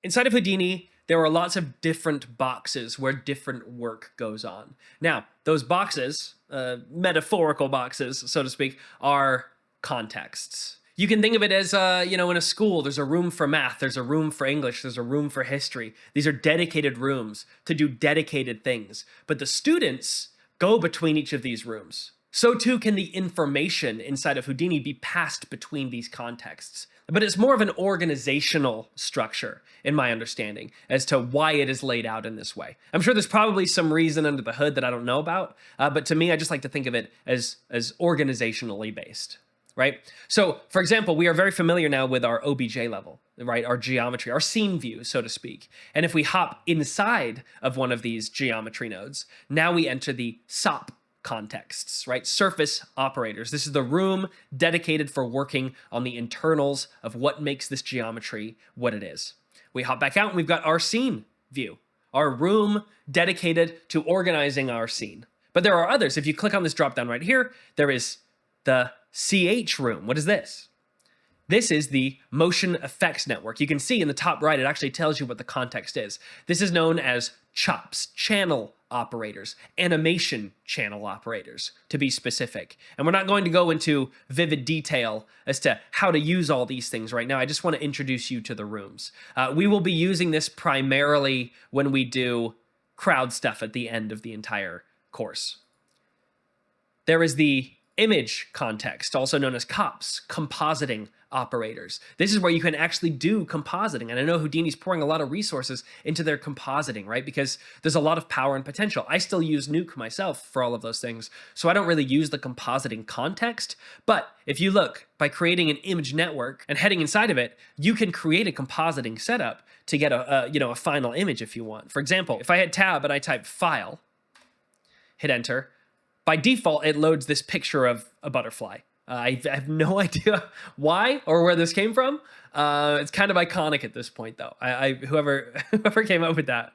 Inside of Houdini, there are lots of different boxes where different work goes on. Now, those boxes, metaphorical boxes, so to speak, are contexts. You can think of it as, in a school, there's a room for math, there's a room for English, there's a room for history. These are dedicated rooms to do dedicated things. But the students go between each of these rooms. So too can the information inside of Houdini be passed between these contexts. But it's more of an organizational structure, in my understanding, as to why it is laid out in this way. I'm sure there's probably some reason under the hood that I don't know about, but to me, I just like to think of it as organizationally based, right? So, for example, we are very familiar now with our OBJ level, right? Our geometry, our scene view, so to speak. And if we hop inside of one of these geometry nodes, now we enter the SOP contexts, right? Surface operators. This is the room dedicated for working on the internals of what makes this geometry what it is. We hop back out and we've got our scene view, our room dedicated to organizing our scene. But there are others. If you click on this drop down right here, there is the CH room. What is this? This is the motion effects network. You can see in the top right, it actually tells you what the context is. This is known as CHOPS, channel operators, animation channel operators, to be specific. And we're not going to go into vivid detail as to how to use all these things right now. I just want to introduce you to the rooms. We will be using this primarily when we do crowd stuff at the end of the entire course. There is the image context, also known as COPS, compositing operators. This is where you can actually do compositing. And I know Houdini's pouring a lot of resources into their compositing, right? Because there's a lot of power and potential. I still use Nuke myself for all of those things, so I don't really use the compositing context. But if you look, by creating an image network and heading inside of it, you can create a compositing setup to get a final image if you want. For example, if I hit tab and I type file, hit enter, by default, it loads this picture of a butterfly. I have no idea why or where this came from. It's kind of iconic at this point, though. Whoever came up with that,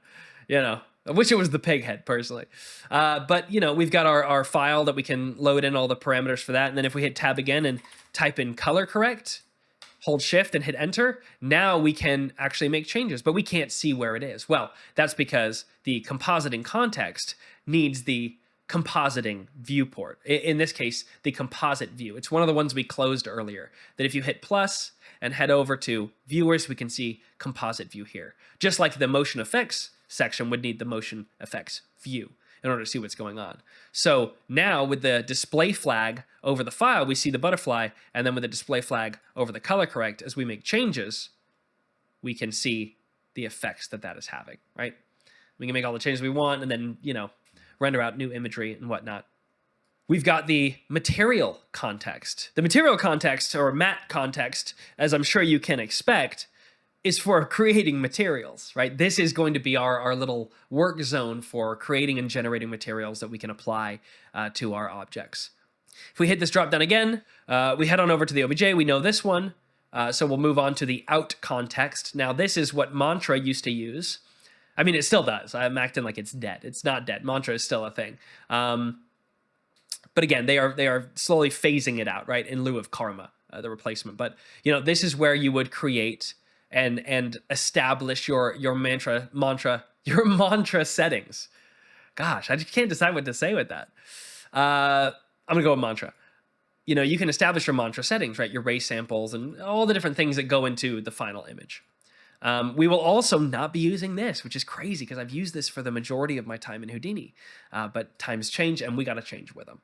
I wish it was the pig head, personally. But, we've got our file that we can load in all the parameters for that. And then if we hit tab again and type in color correct, hold shift and hit enter, now we can actually make changes, but we can't see where it is. Well, that's because the compositing context needs the compositing viewport. In this case, the composite view. It's one of the ones we closed earlier, that if you hit plus and head over to viewers, we can see composite view here. Just like the motion effects section would need the motion effects view in order to see what's going on. So now with the display flag over the file, we see the butterfly, and then with the display flag over the color correct, as we make changes, we can see the effects that is having, right? We can make all the changes we want, and then, render out new imagery and whatnot. We've got the material context. The material context, or mat context, as I'm sure you can expect, is for creating materials, right? This is going to be our little work zone for creating and generating materials that we can apply to our objects. If we hit this drop down again, we head on over to the OBJ. We know this one, so we'll move on to the out context. Now, this is what Mantra used to use. I mean, it still does. I'm acting like it's dead. It's not dead. Mantra is still a thing. But again, they are slowly phasing it out, right, in lieu of Karma, the replacement. But this is where you would create and establish your mantra settings. Gosh, I just can't decide what to say with that. I'm gonna go with mantra. You can establish your mantra settings, right? Your ray samples and all the different things that go into the final image. We will also not be using this, which is crazy because I've used this for the majority of my time in Houdini, but times change and we got to change with them.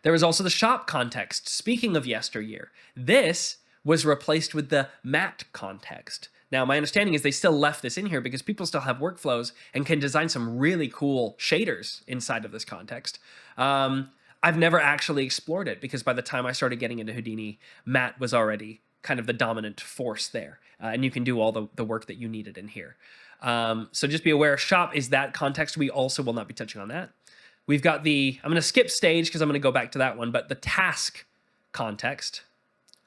There is also the shop context. Speaking of yesteryear, this was replaced with the mat context. Now, my understanding is they still left this in here because people still have workflows and can design some really cool shaders inside of this context. I've never actually explored it because by the time I started getting into Houdini, mat was already kind of the dominant force there. And you can do all the work that you needed in here. So just be aware, shop is that context. We also will not be touching on that. We've got I'm going to skip stage because I'm going to go back to that one, but the task context,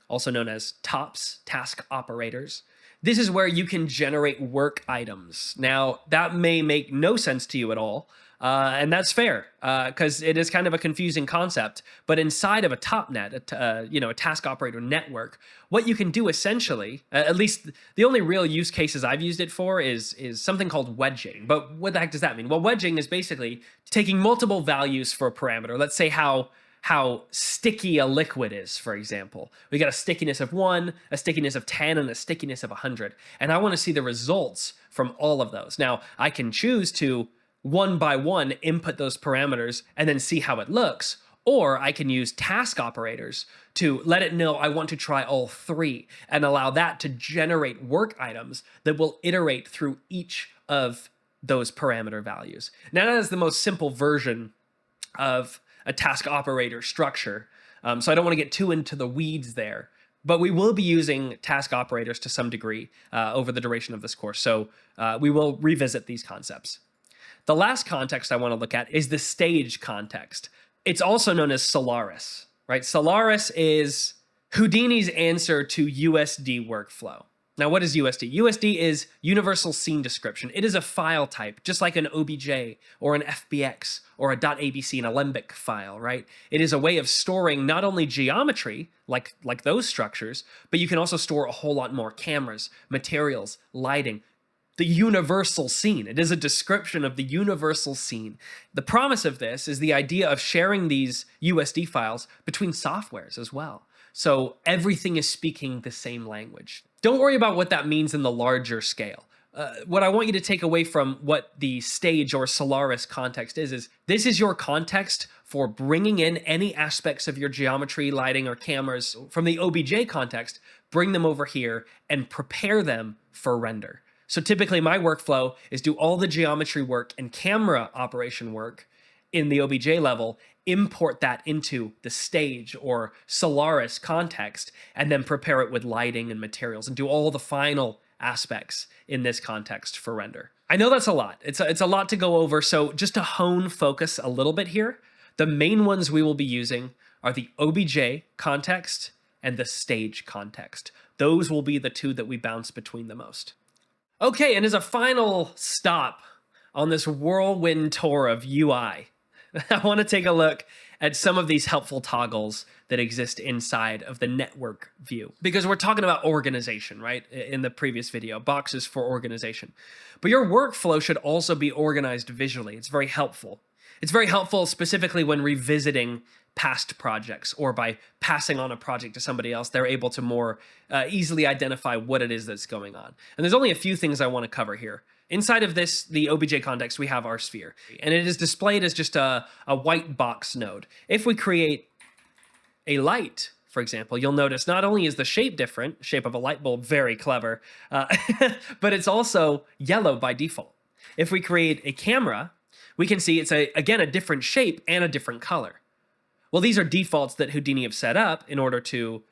also known as TOPS, task operators. This is where you can generate work items. Now, that may make no sense to you at all, And that's fair because it is kind of a confusing concept. But inside of a topnet, a task operator network, what you can do essentially, at least the only real use cases I've used it for is something called wedging. But what the heck does that mean? Well, wedging is basically taking multiple values for a parameter. Let's say how sticky a liquid is, for example. We got a stickiness of 1, a stickiness of 10, and a stickiness of 100. And I want to see the results from all of those. Now, I can choose to one by one input those parameters and then see how it looks, or I can use task operators to let it know I want to try all 3 and allow that to generate work items that will iterate through each of those parameter values. Now, that is the most simple version of a task operator structure. So I don't want to get too into the weeds there, but we will be using task operators to some degree over the duration of this course. So we will revisit these concepts. The last context I want to look at is the stage context. It's also known as Solaris, right? Solaris is Houdini's answer to USD workflow. Now, what is USD? USD is Universal Scene Description. It is a file type, just like an OBJ or an FBX or a .abc and Alembic file, right? It is a way of storing not only geometry, like those structures, but you can also store a whole lot more: cameras, materials, lighting, the universal scene. It is a description of the universal scene. The promise of this is the idea of sharing these USD files between softwares as well. So everything is speaking the same language. Don't worry about what that means in the larger scale. What I want you to take away from what the stage or Solaris context is this is your context for bringing in any aspects of your geometry, lighting, or cameras from the OBJ context, bring them over here and prepare them for render. So typically my workflow is do all the geometry work and camera operation work in the OBJ level, import that into the stage or Solaris context, and then prepare it with lighting and materials and do all the final aspects in this context for render. I know that's a lot. It's a lot to go over. So just to hone focus a little bit here, the main ones we will be using are the OBJ context and the stage context. Those will be the two that we bounce between the most. Okay, and as a final stop on this whirlwind tour of UI, I want to take a look at some of these helpful toggles that exist inside of the network view. Because we're talking about organization, right? In the previous video, boxes for organization. But your workflow should also be organized visually. It's very helpful. It's very helpful specifically when revisiting past projects, or by passing on a project to somebody else, they're able to more easily identify what it is that's going on. And there's only a few things I want to cover here. Inside of this, the OBJ context, we have our sphere, and it is displayed as just a white box node. If we create a light, for example, you'll notice not only is the shape different, shape of a light bulb, very clever, but it's also yellow by default. If we create a camera, we can see it's again a different shape and a different color. Well, these are defaults that Houdini have set up in order to,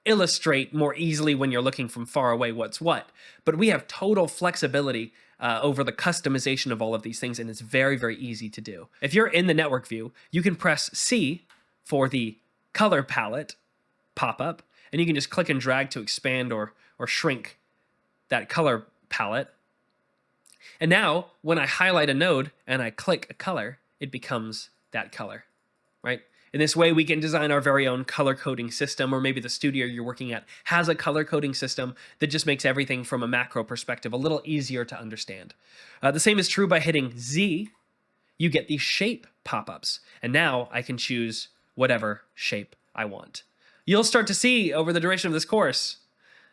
illustrate more easily when you're looking from far away what's what. But we have total flexibility over the customization of all of these things, and it's very, very easy to do. If you're in the network view, you can press C for the color palette pop-up, and you can just click and drag to expand or shrink that color palette. And now, when I highlight a node and I click a color, it becomes that color, right? In this way, we can design our very own color coding system, or maybe the studio you're working at has a color coding system that just makes everything from a macro perspective a little easier to understand. The same is true by hitting Z. You get these shape pop-ups, and now I can choose whatever shape I want. You'll start to see over the duration of this course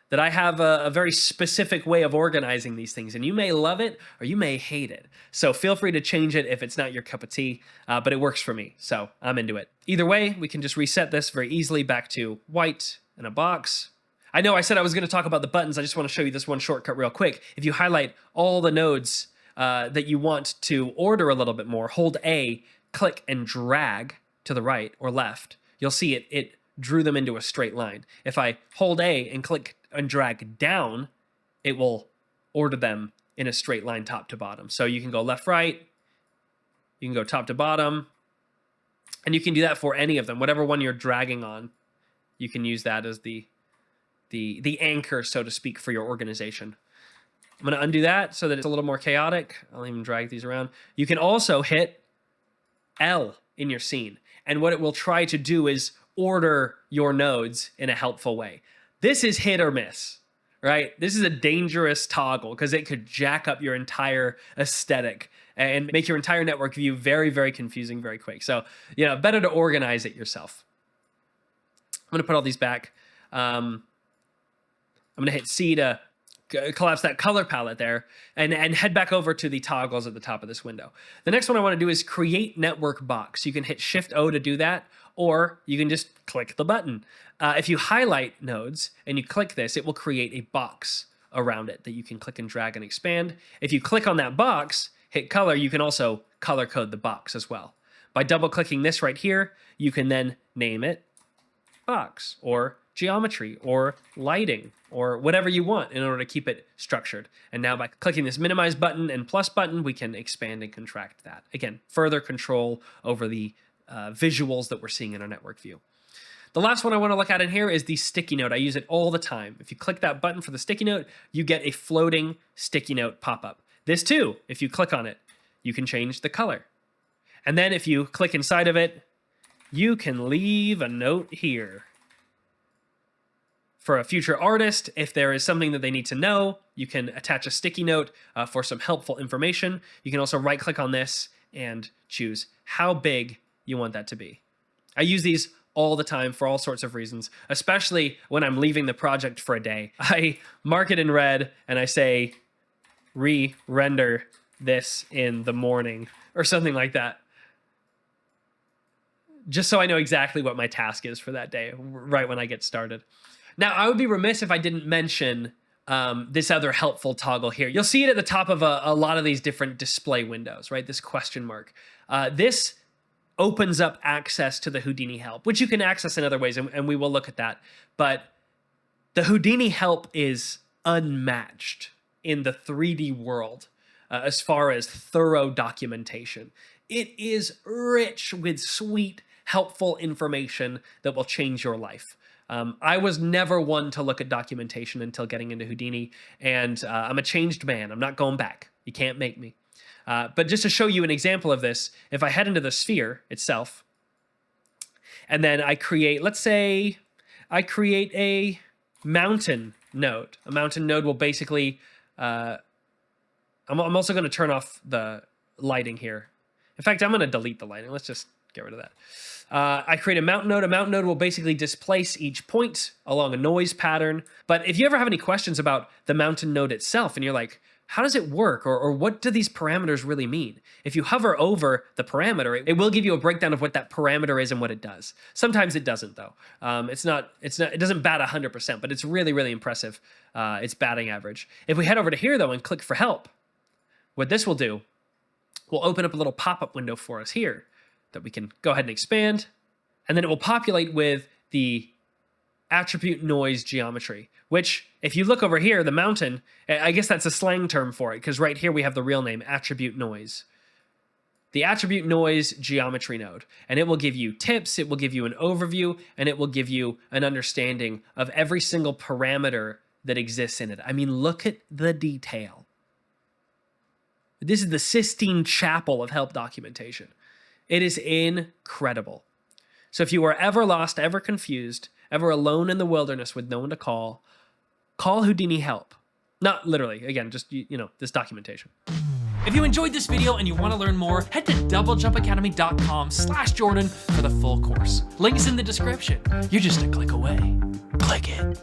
that I have a very specific way of organizing these things, and you may love it or you may hate it. So feel free to change it if it's not your cup of tea, but it works for me, so I'm into it. Either way, we can just reset this very easily back to white and a box. I know I said I was going to talk about the buttons. I just want to show you this one shortcut real quick. If you highlight all the nodes that you want to order a little bit more, hold A, click and drag to the right or left, you'll see it drew them into a straight line. If I hold A and click and drag down, it will order them in a straight line top to bottom. So you can go left, right, you can go top to bottom, and you can do that for any of them. Whatever one you're dragging on, you can use that as the anchor, so to speak, for your organization. I'm going to undo that so that it's a little more chaotic. I'll even drag these around. You can also hit L in your scene. And what it will try to do is order your nodes in a helpful way. This is hit or miss, right? This is a dangerous toggle because it could jack up your entire aesthetic and make your entire network view very, very confusing very quick. So, better to organize it yourself. I'm going to put all these back. I'm going to hit C to collapse that color palette there and head back over to the toggles at the top of this window. The next one I want to do is create network box. You can hit Shift O to do that, or you can just click the button. If you highlight nodes and you click this, it will create a box around it that you can click and drag and expand. If you click on that box, hit color, you can also color code the box as well. By double clicking this right here, you can then name it box or geometry or lighting or whatever you want in order to keep it structured. And now by clicking this minimize button and plus button, we can expand and contract that. Again, further control over the visuals that we're seeing in our network view. The last one I want to look at in here is the sticky note. I use it all the time. If you click that button for the sticky note, you get a floating sticky note pop-up. This too, if you click on it, you can change the color. And then if you click inside of it, you can leave a note here. For a future artist, if there is something that they need to know, you can attach a sticky note for some helpful information. You can also right-click on this and choose how big you want that to be. I use these all the time for all sorts of reasons, especially when I'm leaving the project for a day. I mark it in red and I say, re-render this in the morning or something like that. Just so I know exactly what my task is for that day, right when I get started. Now, I would be remiss if I didn't mention this other helpful toggle here. You'll see it at the top of a lot of these different display windows, right? This question mark. This opens up access to the Houdini help, which you can access in other ways, and we will look at that. But the Houdini help is unmatched in the 3D world as far as thorough documentation. It is rich with sweet, helpful information that will change your life. I was never one to look at documentation until getting into Houdini, and I'm a changed man. I'm not going back. You can't make me. But just to show you an example of this, if I head into the sphere itself, and then I create, let's say, I create a mountain node. A mountain node will basically, I'm also going to turn off the lighting here. In fact, I'm going to delete the lighting. Let's just get rid of that. I create a mountain node. A mountain node will basically displace each point along a noise pattern. But if you ever have any questions about the mountain node itself, and you're like, how does it work? Or what do these parameters really mean? If you hover over the parameter, it will give you a breakdown of what that parameter is and what it does. Sometimes it doesn't, though. It doesn't bat 100%, but it's really, really impressive. It's batting average. If we head over to here, though, and click for help, what this will do, will open up a little pop-up window for us here that we can go ahead and expand, and then it will populate with the attribute noise geometry, which if you look over here, the mountain, I guess that's a slang term for it, because right here we have the real name, attribute noise. The attribute noise geometry node, and it will give you tips, it will give you an overview, and it will give you an understanding of every single parameter that exists in it. I mean, look at the detail. This is the Sistine Chapel of help documentation. It is incredible. So if you are ever lost, ever confused, ever alone in the wilderness with no one to call Houdini help. Not literally, again, just, this documentation. If you enjoyed this video and you want to learn more, head to doublejump.academy.com/Jordan for the full course. Links in the description. You're just a click away. Click it.